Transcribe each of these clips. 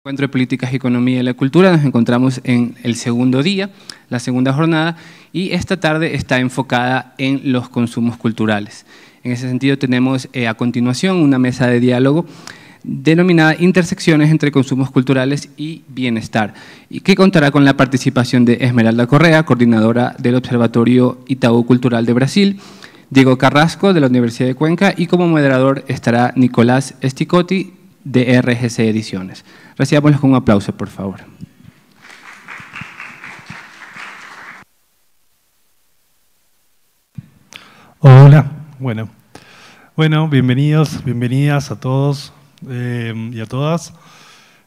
Encuentro de Políticas, Economía y la Cultura. Nos encontramos en el segundo día, la segunda jornada, y esta tarde está enfocada en los consumos culturales. En ese sentido tenemos a continuación una mesa de diálogo denominada Intersecciones entre consumos culturales y bienestar, y que contará con la participación de Esmeralda Correa, coordinadora del Observatorio Itaú Cultural de Brasil, Diego Carrasco de la Universidad de Cuenca, y como moderador estará Nicolás Esticotti de RGC Ediciones. Recibámoslos con un aplauso, por favor. Hola, bueno, bienvenidos, bienvenidas a todos y a todas.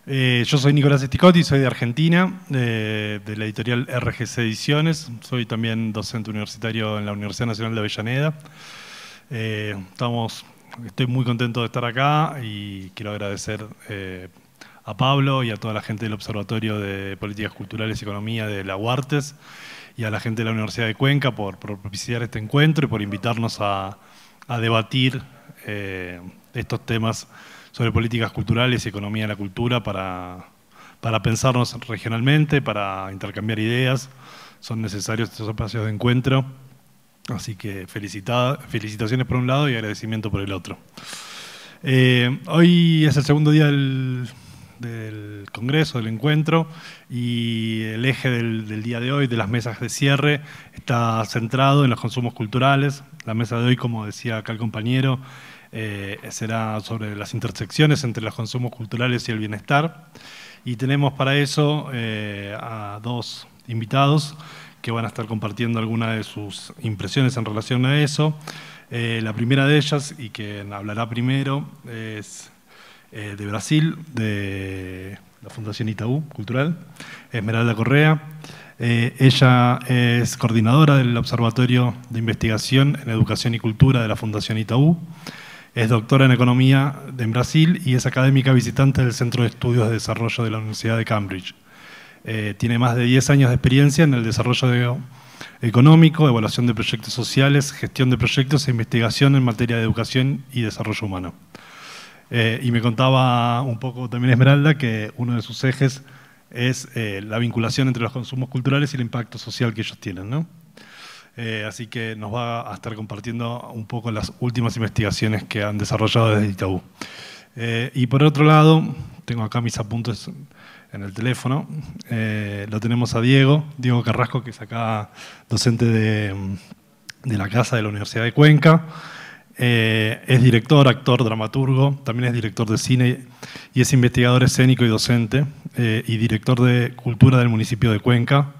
Yo soy Nicolás Esticotti, soy de Argentina, de la editorial RGC Ediciones. Soy también docente universitario en la Universidad Nacional de Avellaneda. Estoy muy contento de estar acá y quiero agradecer a Pablo y a toda la gente del Observatorio de Políticas Culturales y Economía de la UARTES y a la gente de la Universidad de Cuenca por propiciar este encuentro y por invitarnos a debatir estos temas sobre políticas culturales y economía de la cultura para pensarnos regionalmente, para intercambiar ideas. Son necesarios estos espacios de encuentro. Así que felicitaciones por un lado y agradecimiento por el otro. Hoy es el segundo día del Congreso, del encuentro, y el eje del día de hoy, de las mesas de cierre, está centrado en los consumos culturales. La mesa de hoy, como decía acá el compañero, será sobre las intersecciones entre los consumos culturales y el bienestar. Y tenemos para eso a dos invitados que van a estar compartiendo algunas de sus impresiones en relación a eso. La primera de ellas, y quien hablará primero, es de Brasil, de la Fundación Itaú Cultural, Esmeralda Correa. Ella es coordinadora del Observatorio de Investigación en Educación y Cultura de la Fundación Itaú. Es doctora en Economía en Brasil y es académica visitante del Centro de Estudios de Desarrollo de la Universidad de Cambridge. Tiene más de 10 años de experiencia en el desarrollo económico, evaluación de proyectos sociales, gestión de proyectos e investigación en materia de educación y desarrollo humano. Y me contaba un poco también Esmeralda que uno de sus ejes es la vinculación entre los consumos culturales y el impacto social que ellos tienen, ¿no? Así que nos va a estar compartiendo un poco las últimas investigaciones que han desarrollado desde Itaú. Y por otro lado, tengo acá mis apuntes en el teléfono. Lo tenemos a Diego Carrasco, que es acá docente de la Casa de la Universidad de Cuenca. Es director, actor, dramaturgo, también es director de cine y es investigador escénico y docente, y director de Cultura del municipio de Cuenca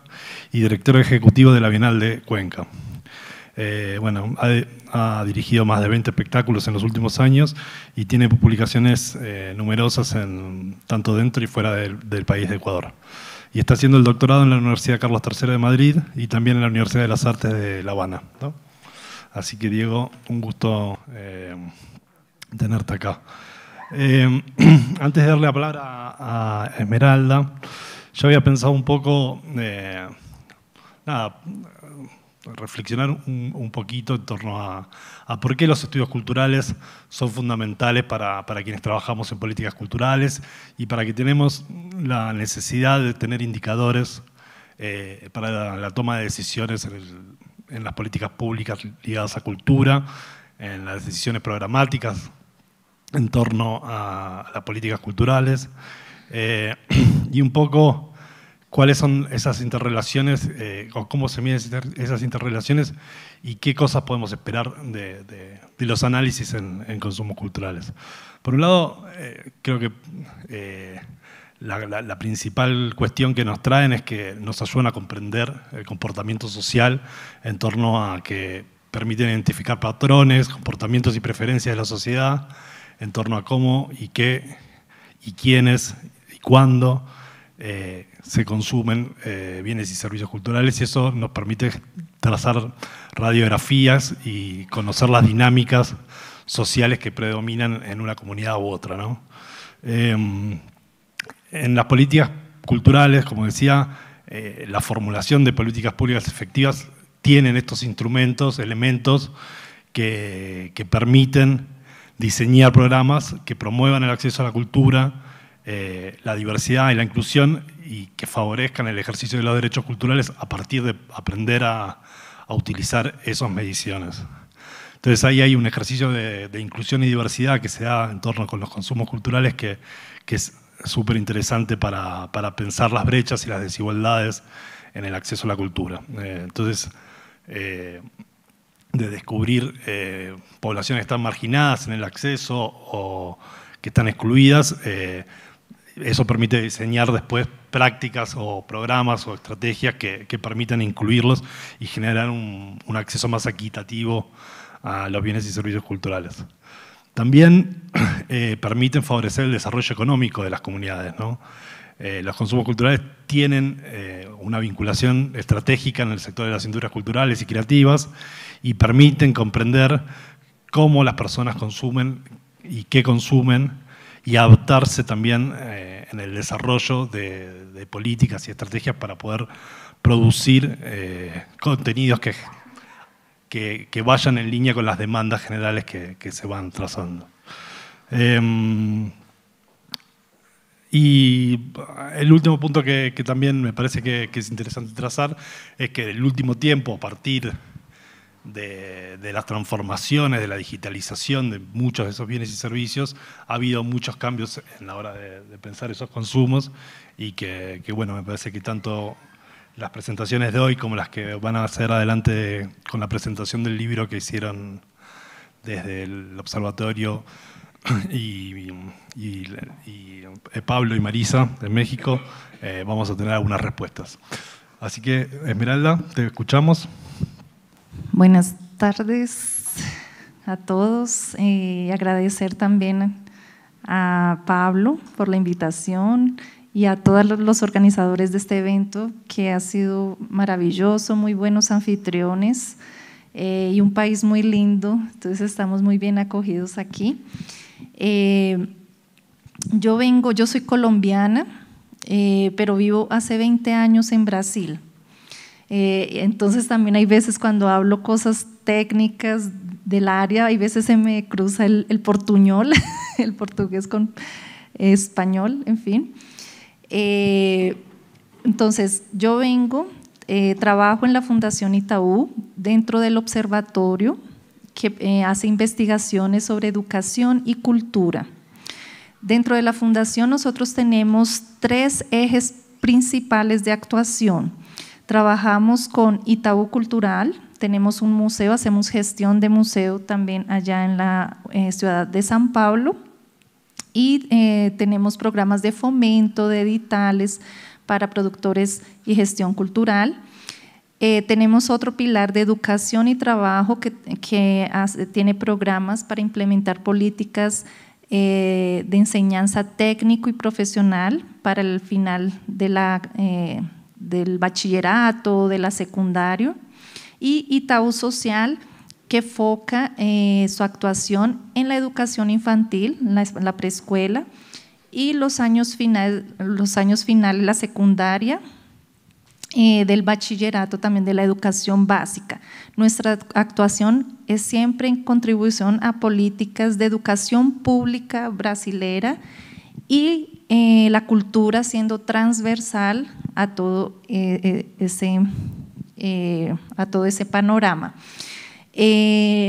y director ejecutivo de la Bienal de Cuenca. Bueno, ha dirigido más de 20 espectáculos en los últimos años y tiene publicaciones numerosas tanto dentro y fuera del país de Ecuador. Y está haciendo el doctorado en la Universidad Carlos III de Madrid y también en la Universidad de las Artes de La Habana, ¿no? Así que, Diego, un gusto tenerte acá. Antes de darle la palabra a Esmeralda, yo había pensado un poco, reflexionar un poquito en torno a por qué los estudios culturales son fundamentales para quienes trabajamos en políticas culturales y para que tenemos la necesidad de tener indicadores para la toma de decisiones en las políticas públicas ligadas a cultura, en las decisiones programáticas en torno a las políticas culturales, y un poco cuáles son esas interrelaciones, o cómo se miden esas interrelaciones y qué cosas podemos esperar de los análisis en consumos culturales. Por un lado, creo que la principal cuestión que nos traen es que nos ayudan a comprender el comportamiento social en torno a que permiten identificar patrones, comportamientos y preferencias de la sociedad en torno a cómo y qué y quiénes y cuándo se consumen bienes y servicios culturales, y eso nos permite trazar radiografías y conocer las dinámicas sociales que predominan en una comunidad u otra, ¿no? En las políticas culturales, como decía, la formulación de políticas públicas efectivas tienen estos instrumentos, elementos que permiten diseñar programas que promuevan el acceso a la cultura, la diversidad y la inclusión y que favorezcan el ejercicio de los derechos culturales a partir de aprender a utilizar esas mediciones. Entonces ahí hay un ejercicio de inclusión y diversidad que se da en torno con los consumos culturales que es súper interesante para pensar las brechas y las desigualdades en el acceso a la cultura. Entonces, de descubrir poblaciones que están marginadas en el acceso o que están excluidas, eso permite diseñar después prácticas o programas o estrategias que permitan incluirlos y generar un acceso más equitativo a los bienes y servicios culturales. También permiten favorecer el desarrollo económico de las comunidades, ¿no? Los consumos culturales tienen una vinculación estratégica en el sector de las industrias culturales y creativas y permiten comprender cómo las personas consumen y qué consumen y adaptarse también en el desarrollo de políticas y estrategias para poder producir contenidos que vayan en línea con las demandas generales que se van trazando. Y el último punto que también me parece que es interesante trazar es que en el último tiempo, a partir de las transformaciones, de la digitalización de muchos de esos bienes y servicios, ha habido muchos cambios en la hora de pensar esos consumos y que bueno, me parece que tanto las presentaciones de hoy como las que van a hacer adelante con la presentación del libro que hicieron desde el observatorio y Pablo y Marisa de México, vamos a tener algunas respuestas. Así que, Esmeralda, te escuchamos. Buenas tardes a todos. Agradecer también a Pablo por la invitación y a todos los organizadores de este evento, que ha sido maravilloso, muy buenos anfitriones y un país muy lindo, entonces estamos muy bien acogidos aquí. Yo soy colombiana, pero vivo hace 20 años en Brasil. Entonces también hay veces cuando hablo cosas técnicas del área, hay veces se me cruza el portuñol, el portugués con español, en fin. Entonces yo trabajo en la Fundación Itaú dentro del observatorio que hace investigaciones sobre educación y cultura. Dentro de la fundación nosotros tenemos 3 ejes principales de actuación. Trabajamos con Itaú Cultural, tenemos un museo, hacemos gestión de museo también allá en la ciudad de San Pablo y tenemos programas de fomento, de editales para productores y gestión cultural. Tenemos otro pilar de educación y trabajo que tiene programas para implementar políticas de enseñanza técnico y profesional para el final de del bachillerato, de la secundaria, y Itaú Social, que enfoca su actuación en la educación infantil, la preescuela, y los años finales, la secundaria, del bachillerato, también de la educación básica. Nuestra actuación es siempre en contribución a políticas de educación pública brasilera y la cultura siendo transversal a todo ese panorama.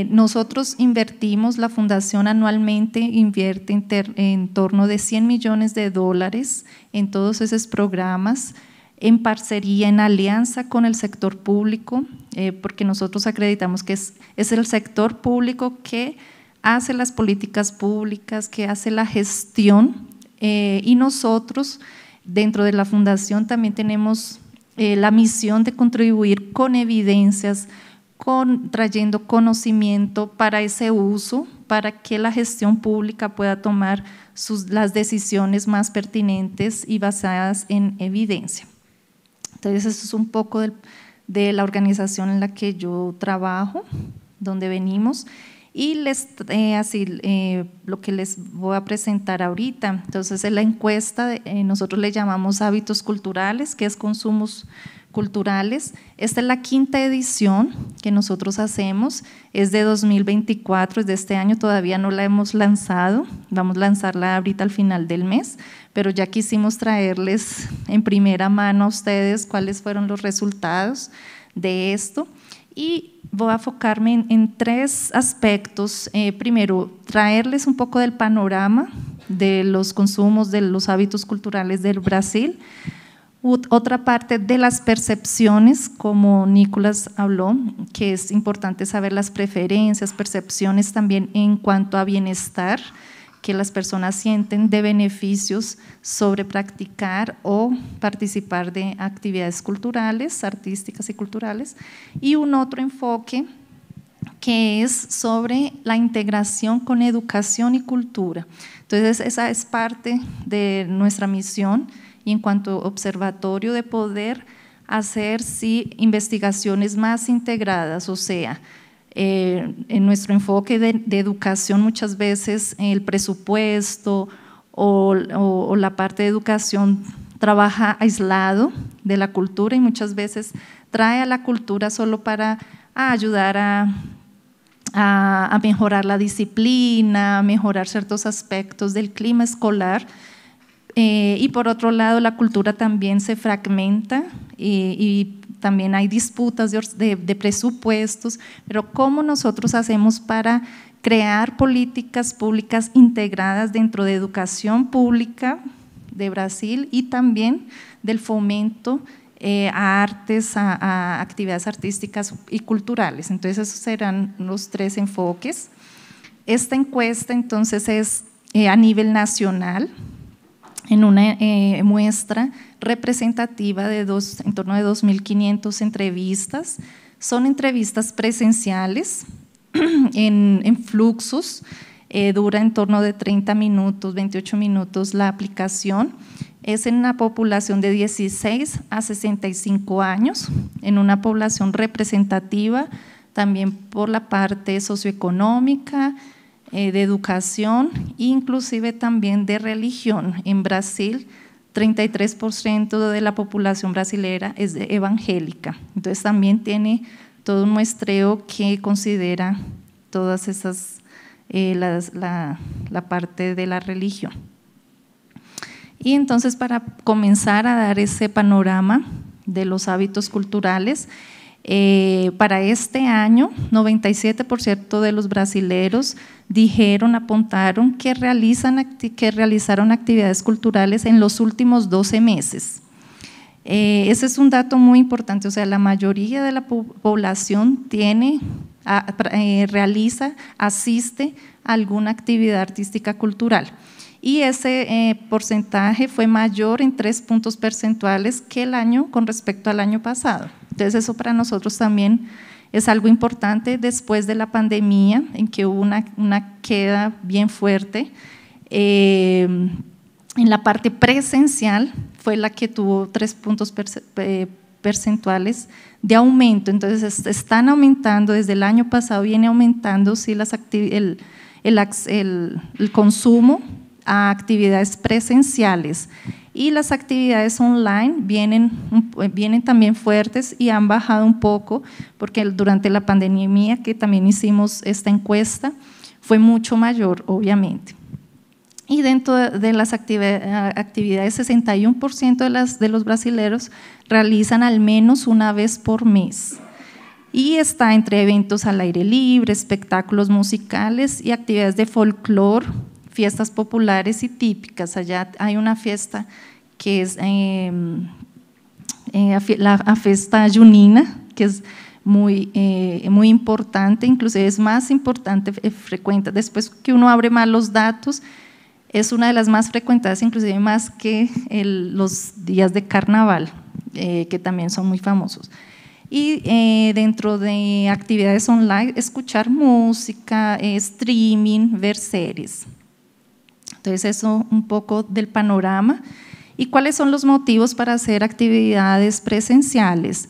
Nosotros invertimos, la fundación anualmente invierte en torno de $100 millones en todos esos programas, en parcería, en alianza con el sector público, porque nosotros acreditamos que es el sector público que hace las políticas públicas, que hace la gestión, y nosotros dentro de la fundación también tenemos la misión de contribuir con evidencias, trayendo conocimiento para ese uso, para que la gestión pública pueda tomar las decisiones más pertinentes y basadas en evidencia. Entonces, eso es un poco de la organización en la que yo trabajo, donde venimos, y lo que les voy a presentar ahorita. Entonces, en la encuesta nosotros le llamamos hábitos culturales, que es consumos culturales. Esta es la 5ª edición que nosotros hacemos, es de 2024, es de este año, todavía no la hemos lanzado, vamos a lanzarla ahorita al final del mes, pero ya quisimos traerles en primera mano a ustedes cuáles fueron los resultados de esto. Y voy a enfocarme en 3 aspectos. Primero, traerles un poco del panorama de los consumos, de los hábitos culturales del Brasil. Otra parte de las percepciones, como Nicolás habló, que es importante saber las preferencias, percepciones también en cuanto a bienestar, que las personas sienten de beneficios sobre practicar o participar de actividades culturales, artísticas y culturales, y un otro enfoque que es sobre la integración con educación y cultura. Entonces, esa es parte de nuestra misión y en cuanto a observatorio de poder hacer investigaciones más integradas, o sea, en nuestro enfoque de educación muchas veces el presupuesto o la parte de educación trabaja aislado de la cultura y muchas veces trae a la cultura solo para ayudar a mejorar la disciplina, a mejorar ciertos aspectos del clima escolar. Y por otro lado, la cultura también se fragmenta y también hay disputas de presupuestos, pero ¿cómo nosotros hacemos para crear políticas públicas integradas dentro de educación pública de Brasil y también del fomento a artes, a actividades artísticas y culturales? Entonces, esos serán los 3 enfoques. Esta encuesta entonces es a nivel nacional, en una muestra representativa de en torno de 2.500 entrevistas. Son entrevistas presenciales en fluxos, dura en torno de 30 minutos, 28 minutos la aplicación. Es en una población de 16 a 65 años, en una población representativa también por la parte socioeconómica, de educación, inclusive también de religión. En Brasil, 33% de la población brasilera es evangélica, entonces también tiene todo un muestreo que considera todas esas, la parte de la religión. Y entonces, para comenzar a dar ese panorama de los hábitos culturales, para este año, 97% de los brasileros apuntaron que realizaron actividades culturales en los últimos 12 meses. Ese es un dato muy importante, o sea, la mayoría de la población asiste a alguna actividad artística cultural. Y ese porcentaje fue mayor en 3 puntos porcentuales que con respecto al año pasado. Entonces, eso para nosotros también es algo importante después de la pandemia, en que hubo una queda bien fuerte. En la parte presencial fue la que tuvo 3 puntos porcentuales de aumento. Entonces, están aumentando, desde el año pasado viene aumentando sí, el consumo a actividades presenciales, y las actividades online vienen también fuertes y han bajado un poco, porque durante la pandemia, que también hicimos esta encuesta, fue mucho mayor, obviamente. Y dentro de las actividades, 61% de los brasileños realizan al menos una vez por mes. Y está entre eventos al aire libre, espectáculos musicales y actividades de folclore, fiestas populares y típicas. Allá hay una fiesta que es la fiesta junina, que es muy importante, inclusive es más importante, frecuente, después que uno abre más los datos, es una de las más frecuentadas, inclusive más que los días de carnaval, que también son muy famosos. Y dentro de actividades online, escuchar música, streaming, ver series. Entonces, eso un poco del panorama. ¿Y cuáles son los motivos para hacer actividades presenciales?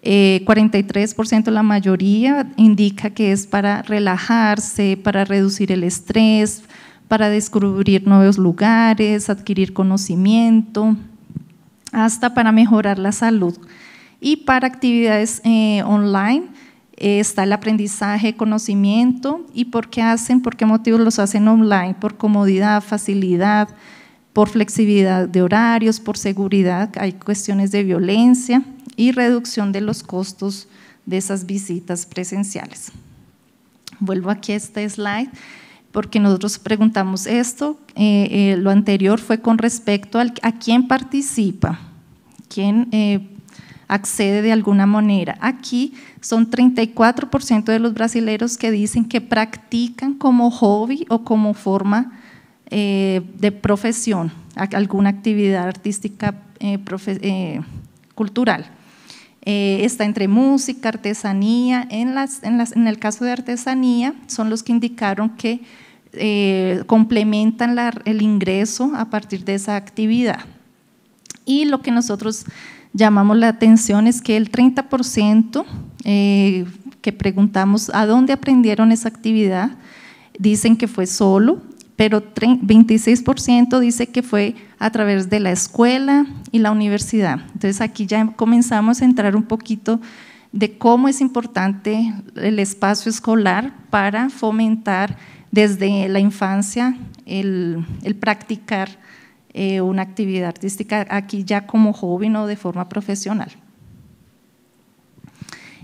43%, la mayoría, indica que es para relajarse, para reducir el estrés, para descubrir nuevos lugares, adquirir conocimiento, hasta para mejorar la salud. Y para actividades online está el aprendizaje, conocimiento. ¿Y por qué motivos los hacen online? Por comodidad, facilidad, por flexibilidad de horarios, por seguridad, hay cuestiones de violencia y reducción de los costos de esas visitas presenciales. Vuelvo aquí a este slide porque nosotros preguntamos esto, lo anterior fue con respecto a quién participa, quién accede de alguna manera. Aquí son 34% de los brasileños que dicen que practican como hobby o como forma de profesión, alguna actividad artística cultural. Está entre música, artesanía. En el caso de artesanía, son los que indicaron que complementan el ingreso a partir de esa actividad. Y lo que nosotros llamamos la atención es que el 30% que preguntamos a dónde aprendieron esa actividad, dicen que fue solo, pero 26% dice que fue a través de la escuela y la universidad. Entonces aquí ya comenzamos a entrar un poquito de cómo es importante el espacio escolar para fomentar desde la infancia el practicar una actividad artística, aquí ya como hobby, no de forma profesional.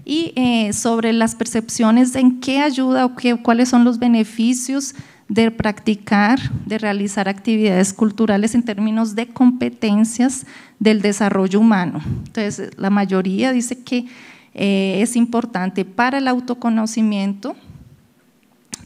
Y sobre las percepciones, ¿en qué ayuda o cuáles son los beneficios de practicar, de realizar actividades culturales en términos de competencias del desarrollo humano? Entonces, la mayoría dice que es importante para el autoconocimiento,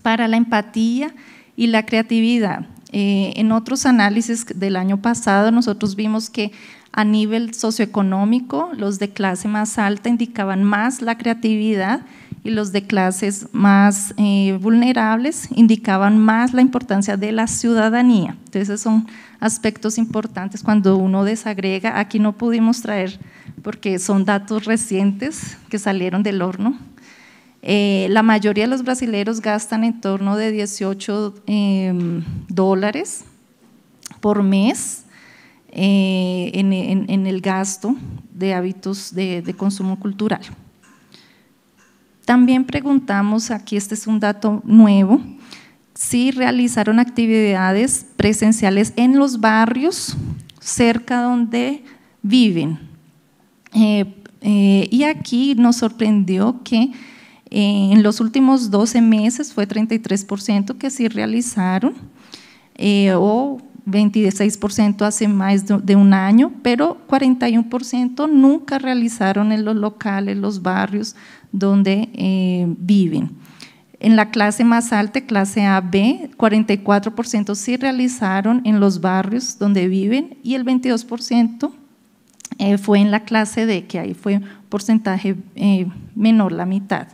para la empatía y la creatividad. En otros análisis del año pasado nosotros vimos que a nivel socioeconómico los de clase más alta indicaban más la creatividad y los de clases más vulnerables indicaban más la importancia de la ciudadanía. Entonces esos son aspectos importantes cuando uno desagrega. Aquí no pudimos traer porque son datos recientes que salieron del horno. La mayoría de los brasileños gastan en torno de $18 por mes en el gasto de hábitos de consumo cultural. También preguntamos, aquí este es un dato nuevo, si realizaron actividades presenciales en los barrios cerca donde viven. Y aquí nos sorprendió que en los últimos 12 meses fue 33% que sí realizaron, o 26% hace más de un año, pero 41% nunca realizaron en los locales, los barrios donde viven. En la clase más alta, clase A-B, 44% sí realizaron en los barrios donde viven y el 22% fue en la clase D, que ahí fue un porcentaje menor, la mitad.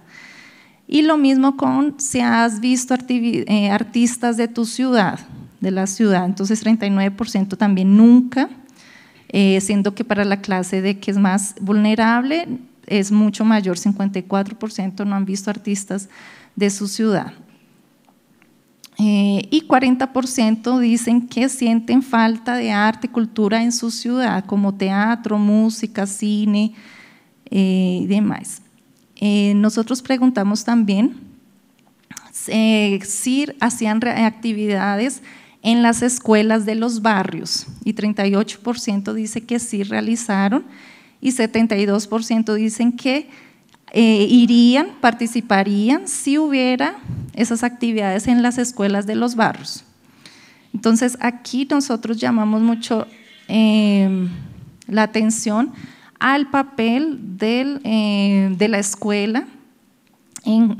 Y lo mismo con si has visto artistas de tu ciudad, de la ciudad, entonces 39% también nunca, siendo que para la clase D, que es más vulnerable, es mucho mayor, 54% no han visto artistas de su ciudad. Y 40% dicen que sienten falta de arte y cultura en su ciudad, como teatro, música, cine y demás. Nosotros preguntamos también si hacían actividades en las escuelas de los barrios y 38% dice que sí realizaron y 72% dicen que irían, participarían si hubiera esas actividades en las escuelas de los barrios. Entonces aquí nosotros llamamos mucho la atención al papel de la escuela,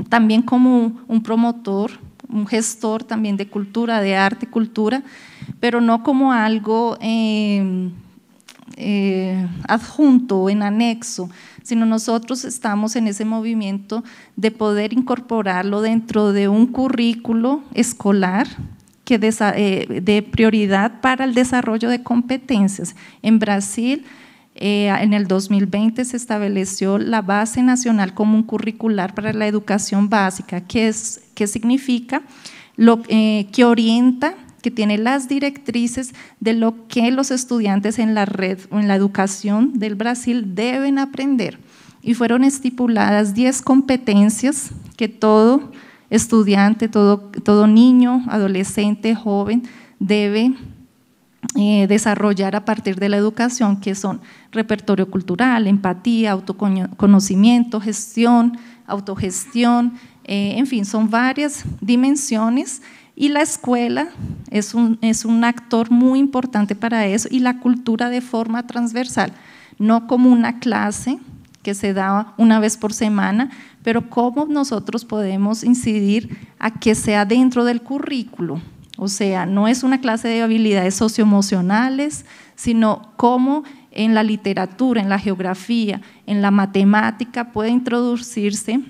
también como un promotor, un gestor también de cultura, de arte y cultura, pero no como algo adjunto o en anexo, sino nosotros estamos en ese movimiento de poder incorporarlo dentro de un currículo escolar que de prioridad para el desarrollo de competencias. En Brasil, en el 2020 se estableció la Base Nacional Común Curricular para la Educación Básica, que significa que orienta que tiene las directrices de lo que los estudiantes en la red o en la educación del Brasil deben aprender. Y fueron estipuladas 10 competencias que todo estudiante, todo niño, adolescente, joven debe desarrollar a partir de la educación, que son repertorio cultural, empatía, autoconocimiento, gestión, autogestión, en fin, son varias dimensiones y la escuela es un actor muy importante para eso, y la cultura de forma transversal, no como una clase que se da una vez por semana, pero cómo nosotros podemos incidir a que sea dentro del currículo. O sea, no es una clase de habilidades socioemocionales, sino cómo en la literatura, en la geografía, en la matemática puede introducirse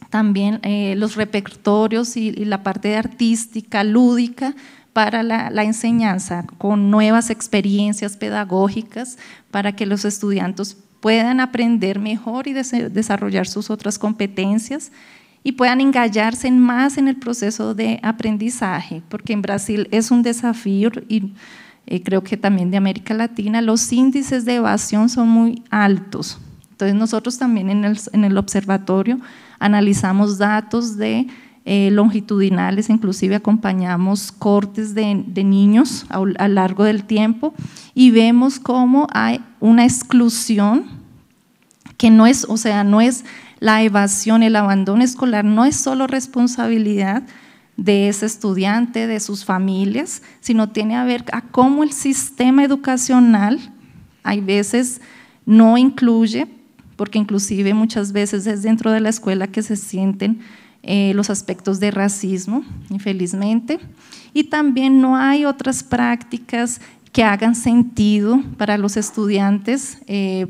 también los repertorios y la parte artística, lúdica, para la enseñanza, con nuevas experiencias pedagógicas para que los estudiantes puedan aprender mejor y desarrollar sus otras competencias y puedan engañarse más en el proceso de aprendizaje, porque en Brasil es un desafío y creo que también de América Latina, los índices de evasión son muy altos. Entonces nosotros también en el observatorio analizamos datos de longitudinales, inclusive acompañamos cortes de niños a lo largo del tiempo y vemos cómo hay una exclusión que no es, o sea, no es la evasión, el abandono escolar no es solo responsabilidad de ese estudiante, de sus familias, sino tiene a ver a cómo el sistema educacional hay veces no incluye, porque inclusive muchas veces es dentro de la escuela que se sienten los aspectos de racismo, infelizmente, y también no hay otras prácticas que hagan sentido para los estudiantes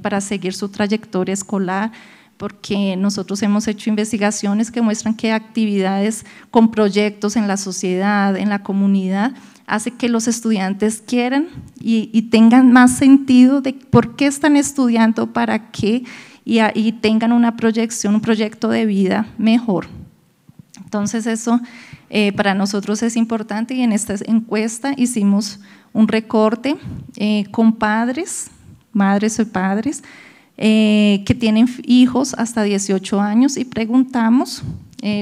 para seguir su trayectoria escolar, porque nosotros hemos hecho investigaciones que muestran que actividades con proyectos en la sociedad, en la comunidad, hace que los estudiantes quieran y tengan más sentido de por qué están estudiando, para qué, y tengan una proyección, un proyecto de vida mejor. Entonces eso para nosotros es importante, y en esta encuesta hicimos un recorte con padres, madres o padres, que tienen hijos hasta 18 años y preguntamos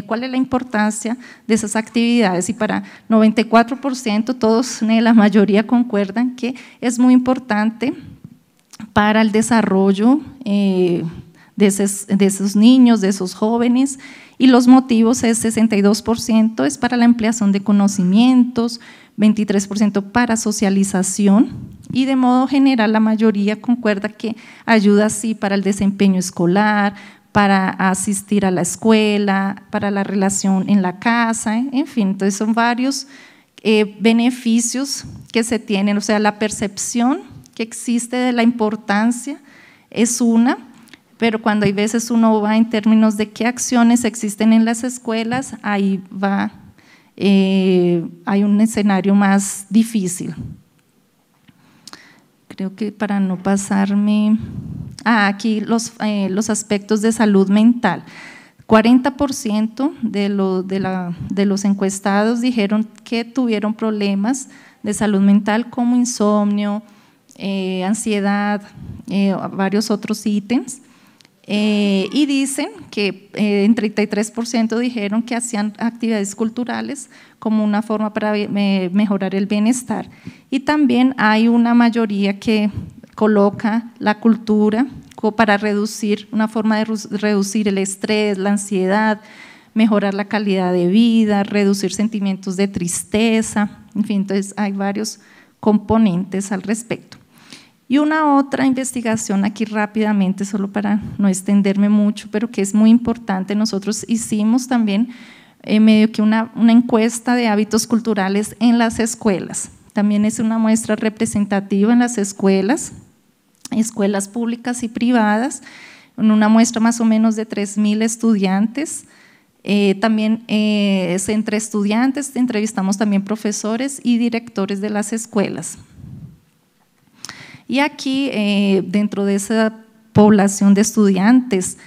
cuál es la importancia de esas actividades, y para 94% todos, la mayoría concuerdan que es muy importante para el desarrollo de esos niños, de esos jóvenes, y los motivos es 62% es para la ampliación de conocimientos, 23% para socialización, y de modo general la mayoría concuerda que ayuda sí para el desempeño escolar, para asistir a la escuela, para la relación en la casa, en fin, entonces son varios beneficios que se tienen, o sea, la percepción que existe de la importancia es una, pero cuando hay veces uno va en términos de qué acciones existen en las escuelas, ahí va, hay un escenario más difícil. Creo que para no pasarme, aquí los aspectos de salud mental. 40% de los encuestados dijeron que tuvieron problemas de salud mental como insomnio, ansiedad, varios otros ítems. Y dicen que en 33% dijeron que hacían actividades culturales como una forma para mejorar el bienestar, y también hay una mayoría que coloca la cultura para reducir, una forma de reducir el estrés, la ansiedad, mejorar la calidad de vida, reducir sentimientos de tristeza, en fin, entonces hay varios componentes al respecto. Y una otra investigación aquí rápidamente, solo para no extenderme mucho, pero que es muy importante, nosotros hicimos también medio que una encuesta de hábitos culturales en las escuelas. También es una muestra representativa en las escuelas públicas y privadas, en una muestra más o menos de 3.000 estudiantes. También es entre estudiantes, entrevistamos también profesores y directores de las escuelas. Y aquí, dentro de esa población de estudiantes,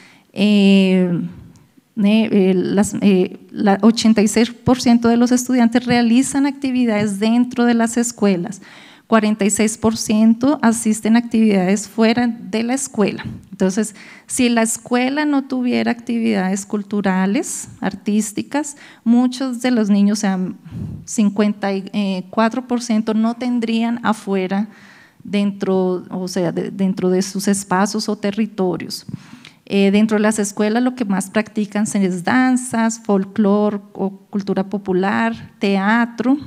86% de los estudiantes realizan actividades dentro de las escuelas, 46% asisten a actividades fuera de la escuela. Entonces, si la escuela no tuviera actividades culturales, artísticas, muchos de los niños, o sea, 54% no tendrían afuera dentro de sus espacios o territorios. Dentro de las escuelas lo que más practican es danzas, folclore o cultura popular, teatro,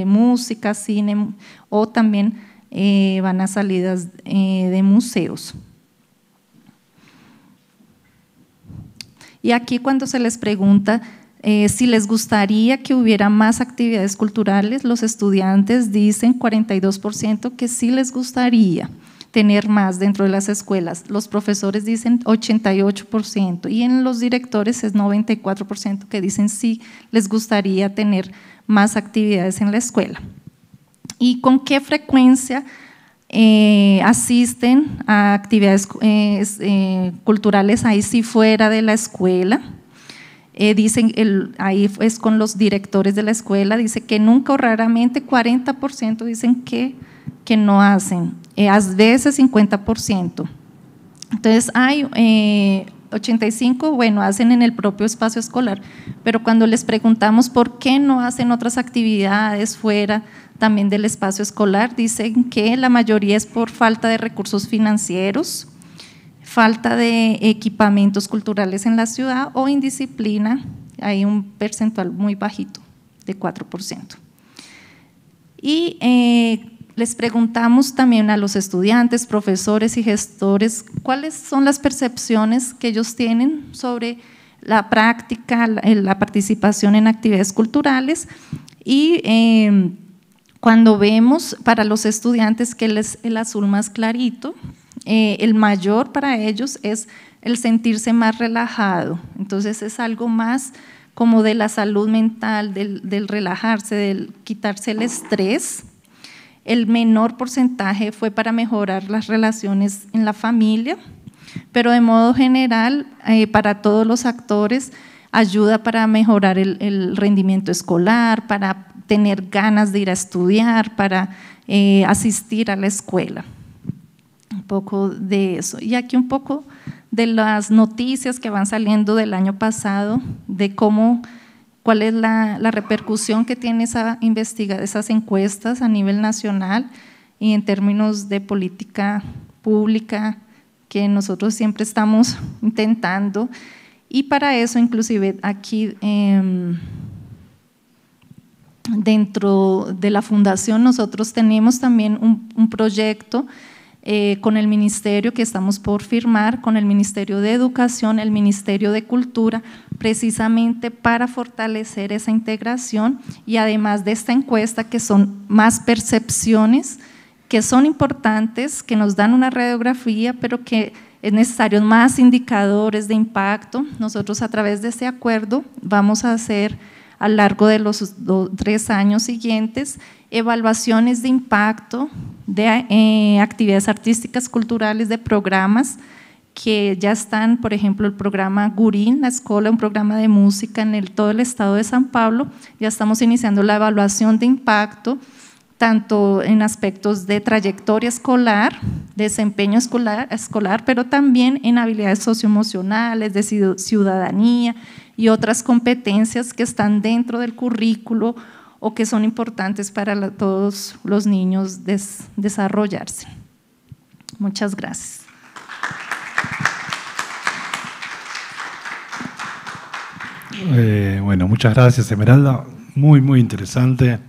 música, cine, o también van a salidas de museos. Y aquí cuando se les pregunta si les gustaría que hubiera más actividades culturales, los estudiantes dicen 42% que sí les gustaría tener más dentro de las escuelas. Los profesores dicen 88% y en los directores es 94% que dicen sí les gustaría tener más actividades en la escuela. ¿Y con qué frecuencia asisten a actividades culturales ahí sí fuera de la escuela? Dicen, ahí es con los directores de la escuela, dice que nunca o raramente, 40% dicen que no hacen, a veces 50%. Entonces hay 85%, bueno, hacen en el propio espacio escolar, pero cuando les preguntamos por qué no hacen otras actividades fuera también del espacio escolar, dicen que la mayoría es por falta de recursos financieros, falta de equipamientos culturales en la ciudad o indisciplina, hay un percentual muy bajito de 4%. Y les preguntamos también a los estudiantes, profesores y gestores cuáles son las percepciones que ellos tienen sobre la práctica, la participación en actividades culturales y cuando vemos para los estudiantes que es el azul más clarito, el mayor para ellos es el sentirse más relajado, entonces es algo más como de la salud mental, del relajarse, del quitarse el estrés. El menor porcentaje fue para mejorar las relaciones en la familia, pero de modo general, para todos los actores, ayuda para mejorar el rendimiento escolar, para tener ganas de ir a estudiar, para asistir a la escuela. Un poco de eso. Y aquí un poco de las noticias que van saliendo del año pasado, de cuál es la repercusión que tiene esas encuestas a nivel nacional y en términos de política pública que nosotros siempre estamos intentando. Y para eso, inclusive aquí dentro de la fundación nosotros tenemos también un proyecto con el ministerio que estamos por firmar, con el Ministerio de Educación, el Ministerio de Cultura, precisamente para fortalecer esa integración y además de esta encuesta que son más percepciones, que son importantes, que nos dan una radiografía, pero que es necesario más indicadores de impacto. Nosotros a través de este acuerdo vamos a hacer a lo largo de los 3 años siguientes evaluaciones de impacto de actividades artísticas, culturales, de programas que ya están, por ejemplo, el programa Gurín, la escuela, un programa de música en todo el estado de San Pablo. Ya estamos iniciando la evaluación de impacto, tanto en aspectos de trayectoria escolar, desempeño escolar, pero también en habilidades socioemocionales, de ciudadanía y otras competencias que están dentro del currículo o que son importantes para todos los niños desarrollarse. Muchas gracias. Bueno, muchas gracias, Esmeralda. Muy, muy interesante.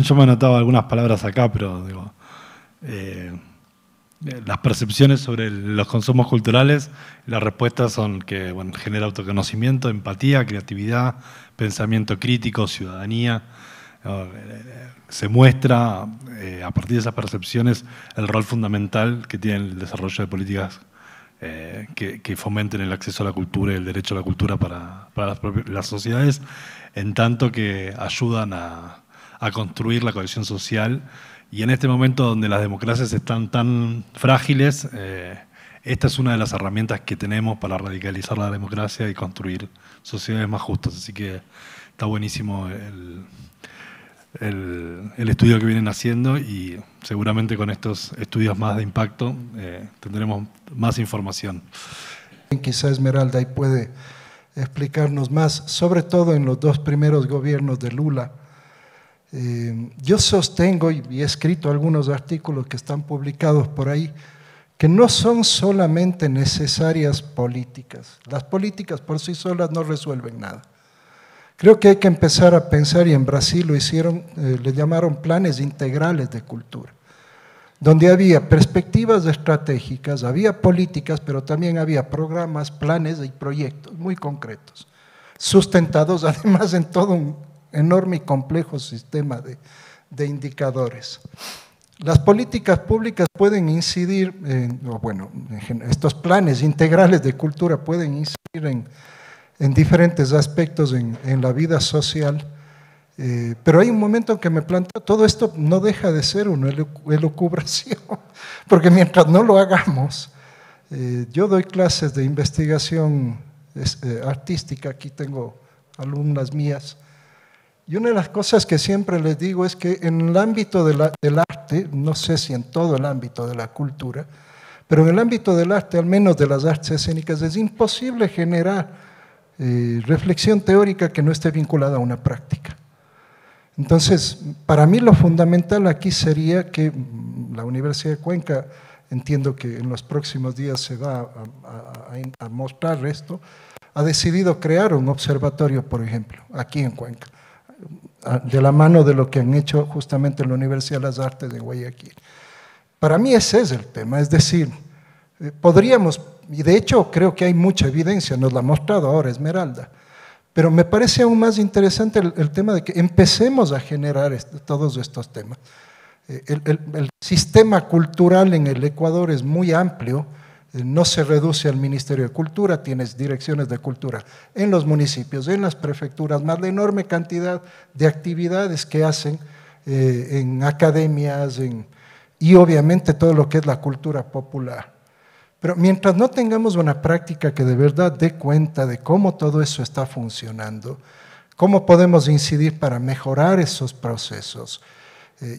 Yo me anotaba algunas palabras acá, pero digo, las percepciones sobre los consumos culturales, las respuestas son que genera autoconocimiento, empatía, creatividad, pensamiento crítico, ciudadanía. Se muestra a partir de esas percepciones el rol fundamental que tiene el desarrollo de políticas que fomenten el acceso a la cultura y el derecho a la cultura para las sociedades, en tanto que ayudan a construir la cohesión social. Y en este momento donde las democracias están tan frágiles, esta es una de las herramientas que tenemos para radicalizar la democracia y construir sociedades más justas. Así que está buenísimo el estudio que vienen haciendo y seguramente con estos estudios más de impacto tendremos más información. Quizá Esmeralda ahí puede explicarnos más, sobre todo en los 2 primeros gobiernos de Lula. Yo sostengo, y he escrito algunos artículos que están publicados por ahí, que no son solamente necesarias políticas. Las políticas por sí solas no resuelven nada. Creo que hay que empezar a pensar, y en Brasil lo hicieron, le llamaron planes integrales de cultura, donde había perspectivas estratégicas, había políticas, pero también había programas, planes y proyectos muy concretos, sustentados además en todo un enorme y complejo sistema de indicadores. Las políticas públicas pueden incidir, estos planes integrales de cultura pueden incidir en diferentes aspectos en la vida social, pero hay un momento en que me planteo, todo esto no deja de ser una elucubración, porque mientras no lo hagamos, yo doy clases de investigación artística, aquí tengo alumnas mías, y una de las cosas que siempre les digo es que en el ámbito del arte, no sé si en todo el ámbito de la cultura, pero en el ámbito del arte, al menos de las artes escénicas, es imposible generar reflexión teórica que no esté vinculada a una práctica. Entonces, para mí lo fundamental aquí sería que la Universidad de Cuenca, entiendo que en los próximos días se va a mostrar esto, ha decidido crear un observatorio, por ejemplo, aquí en Cuenca, de la mano de lo que han hecho justamente en la Universidad de las Artes de Guayaquil. Para mí ese es el tema, es decir, podríamos, y de hecho creo que hay mucha evidencia, nos la ha mostrado ahora Esmeralda, pero me parece aún más interesante el tema de que empecemos a generar todos estos temas. El sistema cultural en el Ecuador es muy amplio, no se reduce al Ministerio de Cultura, tienes direcciones de cultura en los municipios, en las prefecturas, más la enorme cantidad de actividades que hacen en academias y obviamente todo lo que es la cultura popular. Pero mientras no tengamos una práctica que de verdad dé cuenta de cómo todo eso está funcionando, cómo podemos incidir para mejorar esos procesos,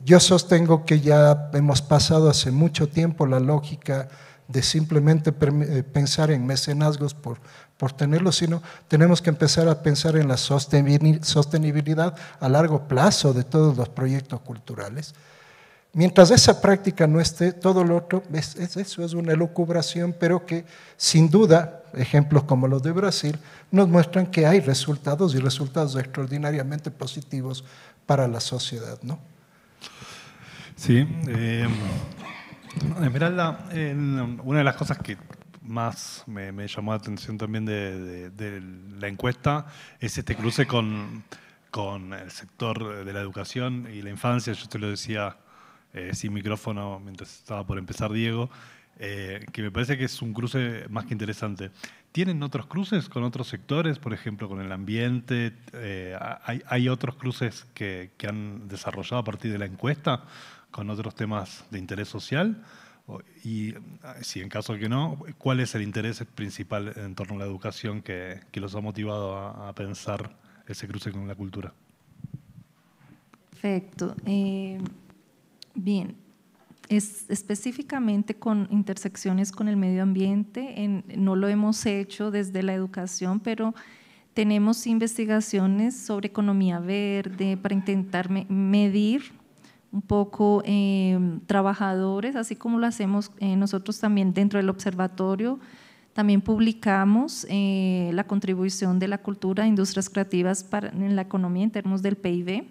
yo sostengo que ya hemos pasado hace mucho tiempo la lógica de simplemente pensar en mecenazgos por tenerlos, sino tenemos que empezar a pensar en la sostenibilidad a largo plazo de todos los proyectos culturales. Mientras esa práctica no esté, todo lo otro eso es una elucubración, pero que sin duda, ejemplos como los de Brasil, nos muestran que hay resultados y resultados extraordinariamente positivos para la sociedad, ¿no? Sí, Esmeralda, una de las cosas que más me llamó la atención también de la encuesta es este cruce con el sector de la educación y la infancia. Yo te lo decía sin micrófono mientras estaba por empezar Diego, que me parece que es un cruce más que interesante. ¿Tienen otros cruces con otros sectores, por ejemplo con el ambiente? ¿Hay otros cruces que han desarrollado a partir de la encuesta con otros temas de interés social? Y si en caso que no, ¿cuál es el interés principal en torno a la educación que los ha motivado a pensar ese cruce con la cultura? Perfecto. Bien, específicamente con intersecciones con el medio ambiente, no lo hemos hecho desde la educación, pero tenemos investigaciones sobre economía verde para intentar medir un poco trabajadores, así como lo hacemos nosotros también dentro del observatorio. También publicamos la contribución de la cultura a industrias creativas en la economía en términos del PIB.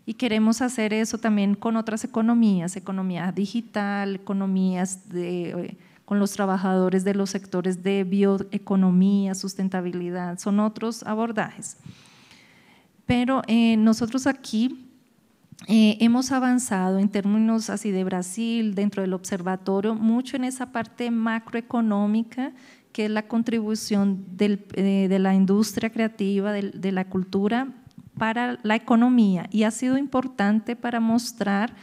Y queremos hacer eso también con otras economías, economía digital, economías con los trabajadores de los sectores de bioeconomía, sustentabilidad, son otros abordajes. Pero nosotros aquí hemos avanzado en términos así de Brasil, dentro del observatorio, mucho en esa parte macroeconómica, que es la contribución de la industria creativa, de la cultura, para la economía, y ha sido importante para mostrar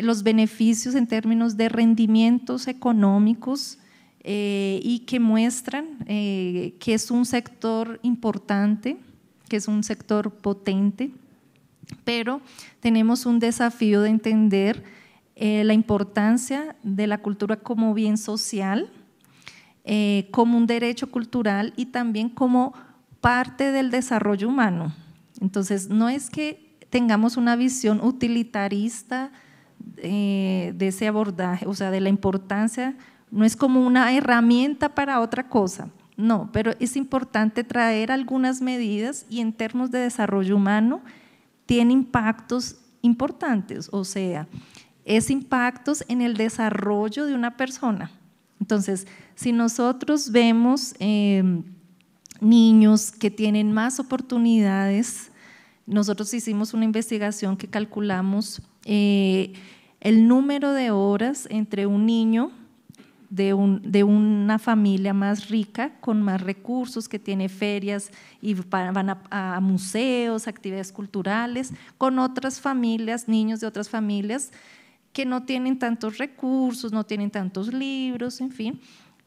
los beneficios en términos de rendimientos económicos y que muestran que es un sector importante, que es un sector potente, pero tenemos un desafío de entender la importancia de la cultura como bien social, como un derecho cultural y también como parte del desarrollo humano. Entonces, no es que tengamos una visión utilitarista de ese abordaje, o sea, de la importancia, no es como una herramienta para otra cosa, no, pero es importante traer algunas medidas y en términos de desarrollo humano tiene impactos importantes, o sea, es impactos en el desarrollo de una persona. Entonces, si nosotros vemos niños que tienen más oportunidades, nosotros hicimos una investigación que calculamos el número de horas entre un niño de una familia más rica, con más recursos, que tiene ferias y van a museos, actividades culturales, con otras familias, niños de otras familias que no tienen tantos recursos, no tienen tantos libros, en fin,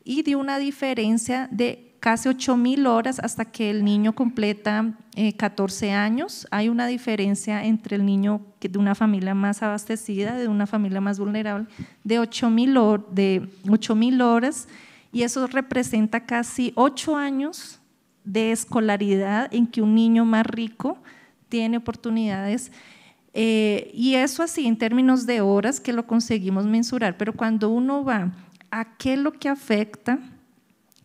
y de una diferencia de casi 8.000 horas hasta que el niño completa 14 años. Hay una diferencia entre el niño de una familia más abastecida, de una familia más vulnerable, de 8.000 horas, y eso representa casi 8 años de escolaridad en que un niño más rico tiene oportunidades. Y eso así en términos de horas que lo conseguimos mensurar, pero cuando uno va a qué es lo que afecta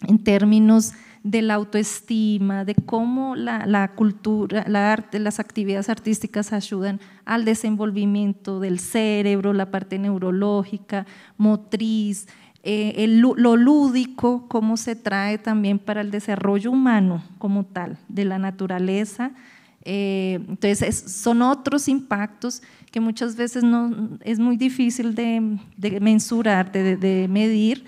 en términos de la autoestima, de cómo la cultura, la arte, las actividades artísticas ayudan al desenvolvimiento del cerebro, la parte neurológica, motriz, lo lúdico, cómo se trae también para el desarrollo humano como tal, de la naturaleza. Entonces son otros impactos que muchas veces no, es muy difícil de mensurar, de medir,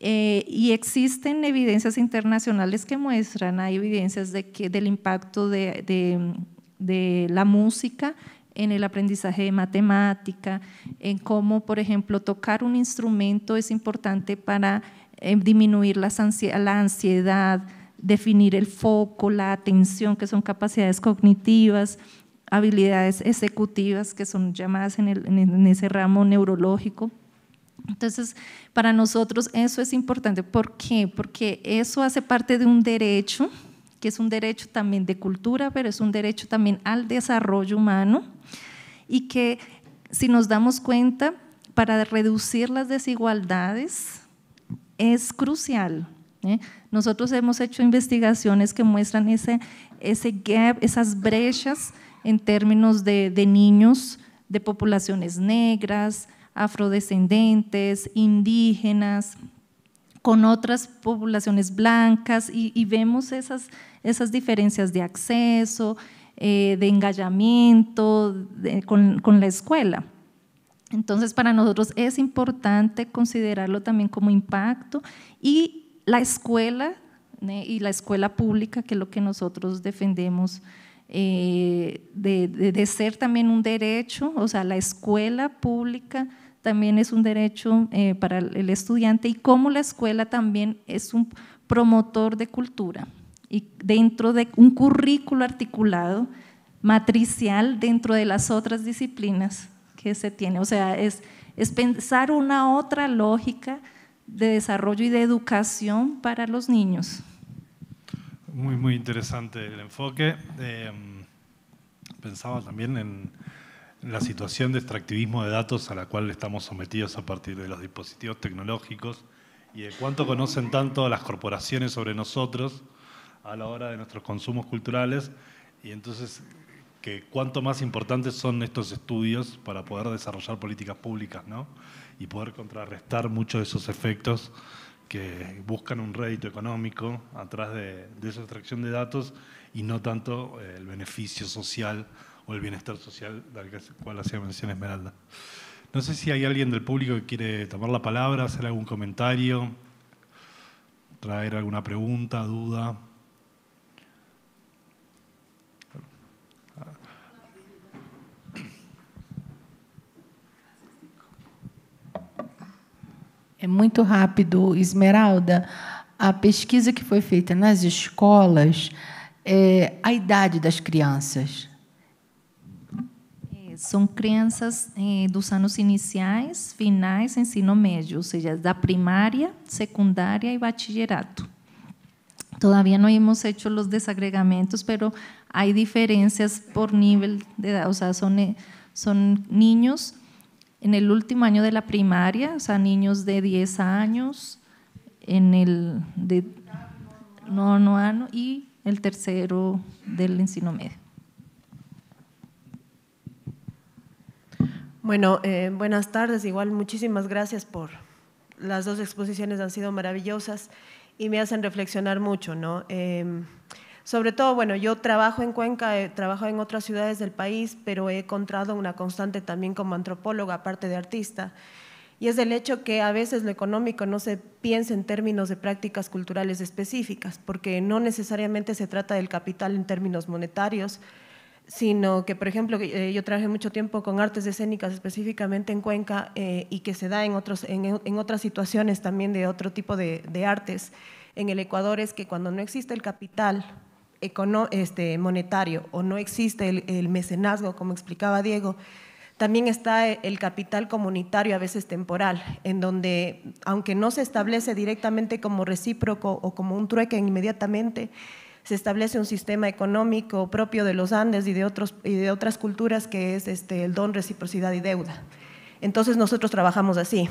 y existen evidencias internacionales que muestran, hay evidencias del impacto de la música en el aprendizaje de matemática, en cómo, por ejemplo, tocar un instrumento es importante para disminuir la ansiedad, definir el foco, la atención, que son capacidades cognitivas, habilidades ejecutivas, que son llamadas en ese ramo neurológico. Entonces, para nosotros eso es importante. ¿Por qué? Porque eso hace parte de un derecho, que es un derecho también de cultura, pero es un derecho también al desarrollo humano, y que si nos damos cuenta, para reducir las desigualdades es crucial. Nosotros hemos hecho investigaciones que muestran ese gap, esas brechas en términos de niños de poblaciones negras, afrodescendentes, indígenas, con otras poblaciones blancas, y vemos esas diferencias de acceso, de engallamiento con la escuela. Entonces, para nosotros es importante considerarlo también como impacto, y la escuela y la escuela pública, que es lo que nosotros defendemos, de ser también un derecho, o sea, la escuela pública también es un derecho para el estudiante, y cómo la escuela también es un promotor de cultura, y dentro de un currículo articulado, matricial, dentro de las otras disciplinas que se tiene. O sea, es pensar una otra lógica de desarrollo y de educación para los niños. Muy, muy interesante el enfoque. Pensaba también en la situación de extractivismo de datos a la cual estamos sometidos a partir de los dispositivos tecnológicos, y de cuánto conocen tanto las corporaciones sobre nosotros a la hora de nuestros consumos culturales, y entonces que cuánto más importantes son estos estudios para poder desarrollar políticas públicas, ¿no? Y poder contrarrestar muchos de esos efectos que buscan un rédito económico atrás de esa extracción de datos, y no tanto el beneficio social o el bienestar social del cual hacía mención Esmeralda. No sé si hay alguien del público que quiere tomar la palabra, hacer algún comentario, traer alguna pregunta, duda. É muito rápido, Esmeralda. A pesquisa que foi feita nas escolas, a idade das crianças. São crianças dos anos iniciais, finais, ensino médio, ou seja, da primária, secundária e bachillerato. Todavía no hemos hecho los desagregamentos, pero hay diferencias por nivel de edad, o sea, son niños en el último año de la primaria, o sea, niños de 10 años, en el de nono año y el tercero del ensino medio. Bueno, buenas tardes. Igual muchísimas gracias por las dos exposiciones, han sido maravillosas y me hacen reflexionar mucho, ¿no? Sobre todo, bueno, yo trabajo en Cuenca, he trabajado en otras ciudades del país, pero he encontrado una constante también como antropóloga, aparte de artista, y es el hecho que a veces lo económico no se piensa en términos de prácticas culturales específicas, porque no necesariamente se trata del capital en términos monetarios, sino que, por ejemplo, yo trabajé mucho tiempo con artes escénicas específicamente en Cuenca y que se da en otras situaciones también de otro tipo de artes en el Ecuador, es que cuando no existe el capital monetario o no existe el mecenazgo, como explicaba Diego, también está el capital comunitario, a veces temporal, en donde, aunque no se establece directamente como recíproco o como un trueque inmediatamente, se establece un sistema económico propio de los Andes y de otras culturas, que es el don, reciprocidad y deuda. Entonces nosotros trabajamos así,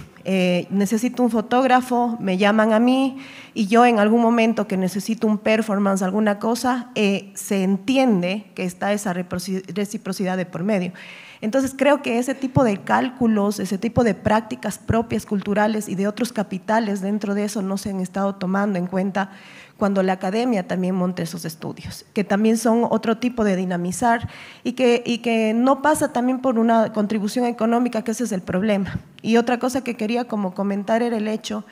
necesito un fotógrafo, me llaman a mí y yo en algún momento que necesito un performance, alguna cosa, se entiende que está esa reciprocidad de por medio. Entonces creo que ese tipo de cálculos, ese tipo de prácticas propias culturales y de otros capitales dentro de eso no se han estado tomando en cuenta cuando la academia también monta esos estudios, que también son otro tipo de dinamizar y que no pasa también por una contribución económica, que ese es el problema. Y otra cosa que quería como comentar era el hecho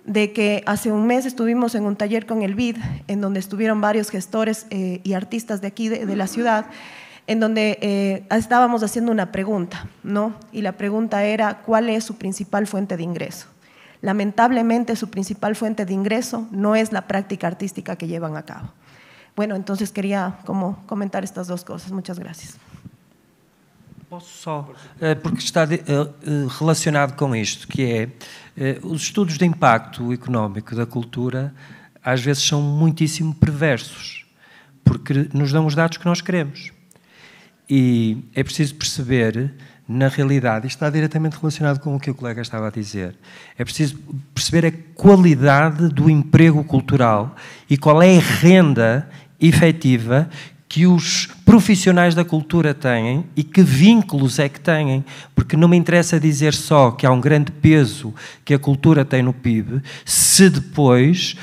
de que hace un mes estuvimos en un taller con el BID, en donde estuvieron varios gestores y artistas de aquí de la ciudad, en donde estábamos haciendo una pregunta, ¿no? Y la pregunta era, ¿cuál es su principal fuente de ingreso? Lamentablemente, su principal fuente de ingreso no es la práctica artística que llevan a cabo. Bueno, entonces quería como comentar estas dos cosas. Muchas gracias. Posso só, porque está relacionado com isto, que é, os estudos de impacto económico da cultura às vezes são muitíssimo perversos, porque nos dão os dados que nós queremos. E é preciso perceber, na realidade, isto está diretamente relacionado com o que o colega estava a dizer, é preciso perceber a qualidade do emprego cultural e qual é a renda efetiva que os profissionais da cultura têm e que vínculos é que têm, porque não me interessa dizer só que há um grande peso que a cultura tem no PIB, se depois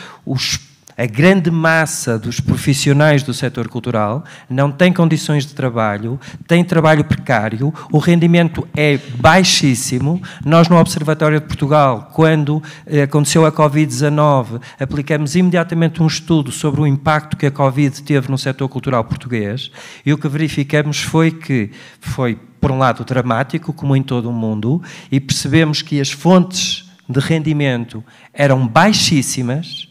a grande massa dos profissionais do setor cultural não tem condições de trabalho, tem trabalho precário, o rendimento é baixíssimo. Nós, no Observatório de Portugal, quando aconteceu a Covid-19, aplicamos imediatamente um estudo sobre o impacto que a Covid teve no setor cultural português e o que verificamos foi que foi, por um lado, dramático, como em todo o mundo, e percebemos que as fontes de rendimento eram baixíssimas.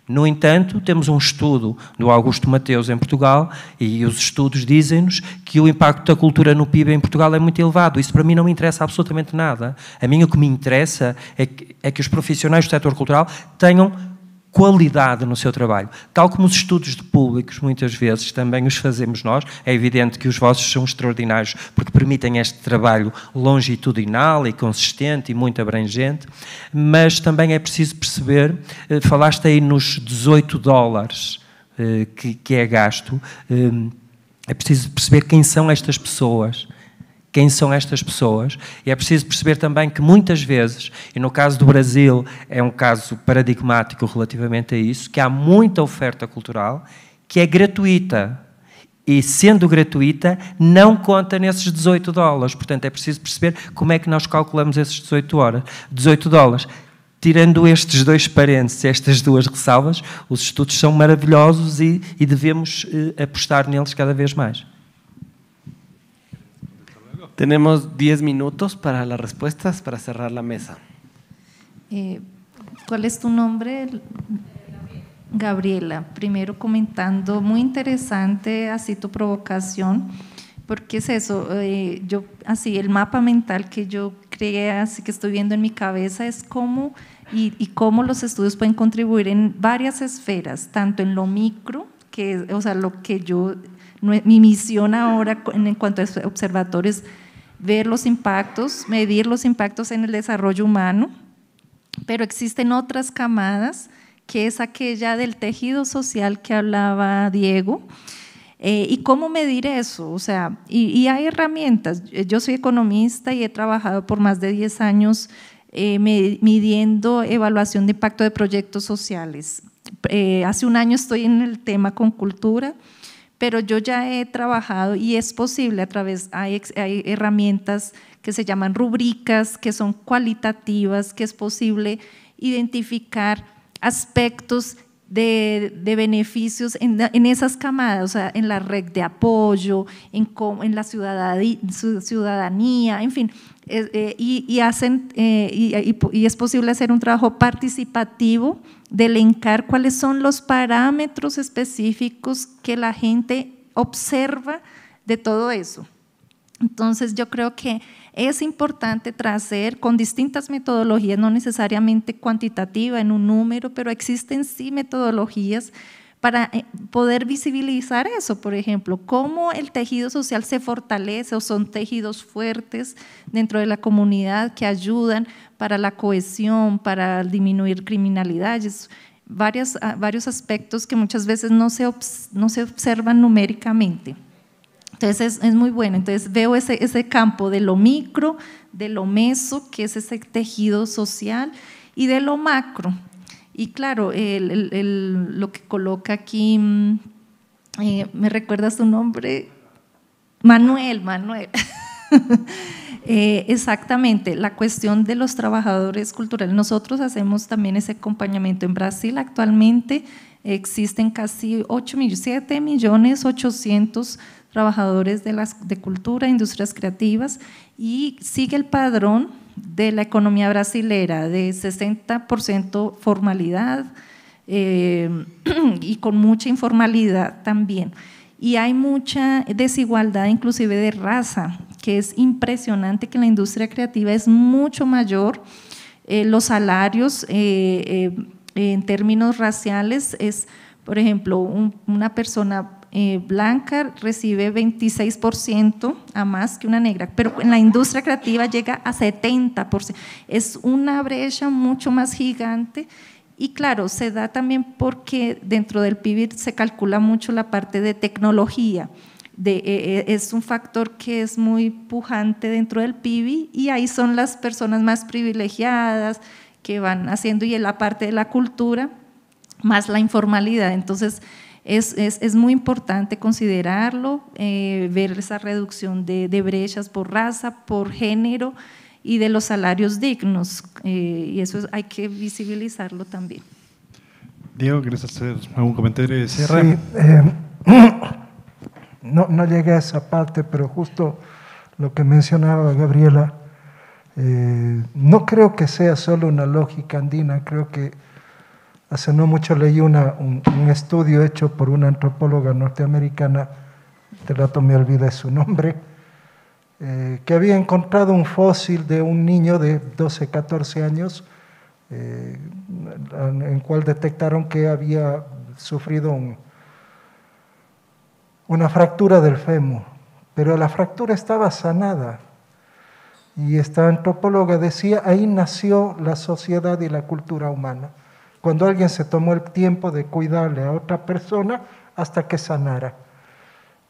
No entanto, temos um estudo do Augusto Mateus em Portugal e os estudos dizem-nos que o impacto da cultura no PIB em Portugal é muito elevado. Isso para mim não me interessa absolutamente nada. A mim o que me interessa é que os profissionais do setor cultural tenham qualidade no seu trabalho. Tal como os estudos de públicos, muitas vezes, também os fazemos nós. É evidente que os vossos são extraordinários porque permitem este trabalho longitudinal e consistente e muito abrangente, mas também é preciso perceber, falaste aí nos $18 que é gasto, é preciso perceber quem são estas pessoas. Quem são estas pessoas, e é preciso perceber também que muitas vezes, e no caso do Brasil é um caso paradigmático relativamente a isso, que há muita oferta cultural que é gratuita, e sendo gratuita não conta nesses $18, portanto é preciso perceber como é que nós calculamos esses $18. Tirando estes dois parênteses, estas duas ressalvas, os estudos são maravilhosos e devemos apostar neles cada vez mais. Tenemos 10 minutos para las respuestas, para cerrar la mesa. ¿Cuál es tu nombre? Gabriela. Primero comentando, muy interesante así tu provocación, porque es eso, yo así el mapa mental que yo creé, así que estoy viendo en mi cabeza es cómo y cómo los estudios pueden contribuir en varias esferas, tanto en lo micro, que o sea, lo que yo, mi misión ahora en cuanto a observatorios, ver los impactos, medir los impactos en el desarrollo humano, pero existen otras camadas, que es aquella del tejido social que hablaba Diego, y cómo medir eso, o sea, y hay herramientas. Yo soy economista y he trabajado por más de 10 años midiendo evaluación de impacto de proyectos sociales. Hace un año estoy en el tema con cultura, pero yo ya he trabajado y es posible a través, hay herramientas que se llaman rubricas, que son cualitativas, que es posible identificar aspectos de beneficios en esas camadas, o sea, en la red de apoyo, en la ciudadanía, en fin, y es posible hacer un trabajo participativo de elencar cuáles son los parámetros específicos que la gente observa de todo eso. Entonces yo creo que es importante tracer con distintas metodologías, no necesariamente cuantitativa en un número, pero existen sí metodologías para poder visibilizar eso, por ejemplo, cómo el tejido social se fortalece o son tejidos fuertes dentro de la comunidad que ayudan para la cohesión, para disminuir criminalidades, varios aspectos que muchas veces no se observan numéricamente. Entonces es muy bueno, entonces veo ese campo de lo micro, de lo meso, que es ese tejido social, y de lo macro. Y claro, lo que coloca aquí, ¿me recuerdas tu nombre? Manuel. Exactamente, la cuestión de los trabajadores culturales. Nosotros hacemos también ese acompañamiento. En Brasil actualmente existen casi 7.800.000 trabajadores de cultura, industrias creativas, y sigue el padrón de la economía brasilera de 60% formalidad y con mucha informalidad también. Y hay mucha desigualdad inclusive de raza, que es impresionante, que en la industria creativa es mucho mayor. Los salarios en términos raciales es, por ejemplo, una persona blanca recibe 26% a más que una negra, pero en la industria creativa llega a 70%. Es una brecha mucho más gigante. Y claro, se da también porque dentro del PIB se calcula mucho la parte de tecnología. Es un factor que es muy pujante dentro del PIB, y ahí son las personas más privilegiadas que van haciendo, y en la parte de la cultura más la informalidad. Entonces es muy importante considerarlo, ver esa reducción de brechas por raza, por género y de los salarios dignos, y eso hay que visibilizarlo también. Diego, ¿quieres hacer algún comentario de cierre? Sí, no llegué a esa parte, pero justo lo que mencionaba Gabriela, no creo que sea solo una lógica andina. Creo que hace no mucho leí un estudio hecho por una antropóloga norteamericana, de rato me olvidé su nombre, que había encontrado un fósil de un niño de 12, 14 años, en el cual detectaron que había sufrido una fractura del fémur, pero la fractura estaba sanada. Y esta antropóloga decía, ahí nació la sociedad y la cultura humana, cuando alguien se tomó el tiempo de cuidarle a otra persona hasta que sanara.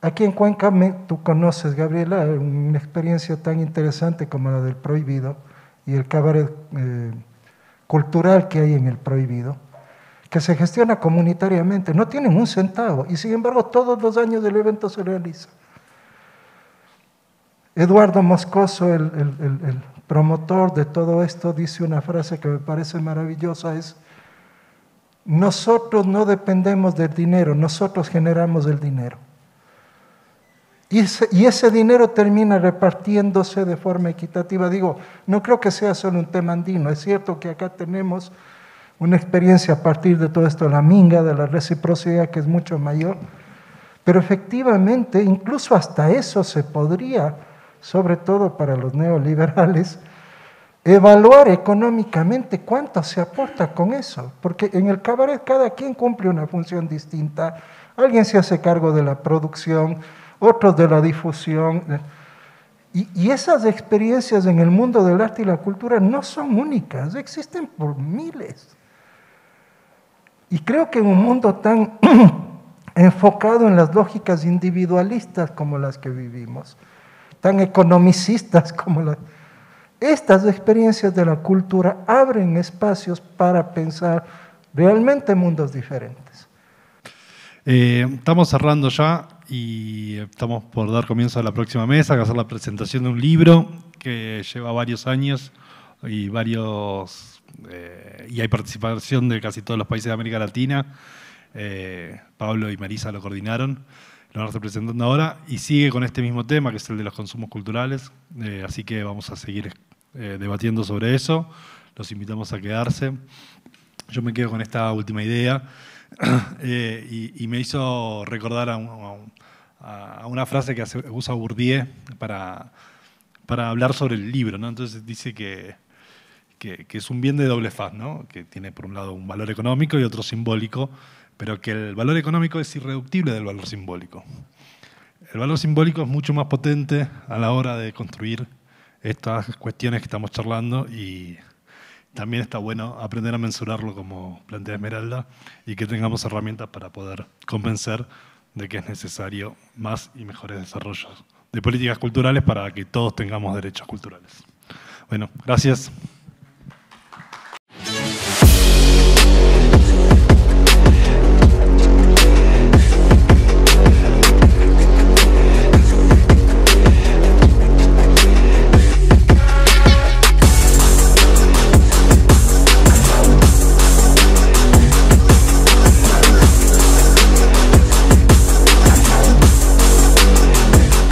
Aquí en Cuenca, tú conoces, Gabriela, una experiencia tan interesante como la del Prohibido y el cabaret cultural que hay en el Prohibido, que se gestiona comunitariamente, no tienen un centavo, y sin embargo todos los años el evento se realiza. Eduardo Moscoso, el promotor de todo esto, dice una frase que me parece maravillosa, es: nosotros no dependemos del dinero, nosotros generamos el dinero. Y ese dinero termina repartiéndose de forma equitativa. Digo, no creo que sea solo un tema andino. Es cierto que acá tenemos una experiencia a partir de todo esto, la minga, de la reciprocidad, que es mucho mayor. Pero efectivamente, incluso hasta eso se podría, sobre todo para los neoliberales, evaluar económicamente cuánto se aporta con eso. Porque en el cabaret cada quien cumple una función distinta. Alguien se hace cargo de la producción, otros de la difusión. Y esas experiencias en el mundo del arte y la cultura no son únicas, existen por miles. Y creo que en un mundo tan enfocado en las lógicas individualistas como las que vivimos, tan economicistas como las... Estas experiencias de la cultura abren espacios para pensar realmente mundos diferentes. Estamos cerrando ya y estamos por dar comienzo a la próxima mesa, que va a ser la presentación de un libro que lleva varios años y hay participación de casi todos los países de América Latina. Pablo y Marisa lo coordinaron, lo van a estar presentando ahora y sigue con este mismo tema, que es el de los consumos culturales, así que vamos a seguir debatiendo sobre eso. Los invitamos a quedarse. Yo me quedo con esta última idea. Y me hizo recordar a una frase que usa Bourdieu para hablar sobre el libro, ¿no? Entonces dice que es un bien de doble faz, ¿no? Que tiene por un lado un valor económico y otro simbólico, pero que el valor económico es irreductible del valor simbólico. El valor simbólico es mucho más potente a la hora de construir estas cuestiones que estamos charlando y también está bueno aprender a mensurarlo, como plantea Esmeralda, y que tengamos herramientas para poder convencer de que es necesario más y mejores desarrollos de políticas culturales para que todos tengamos derechos culturales. Bueno, gracias.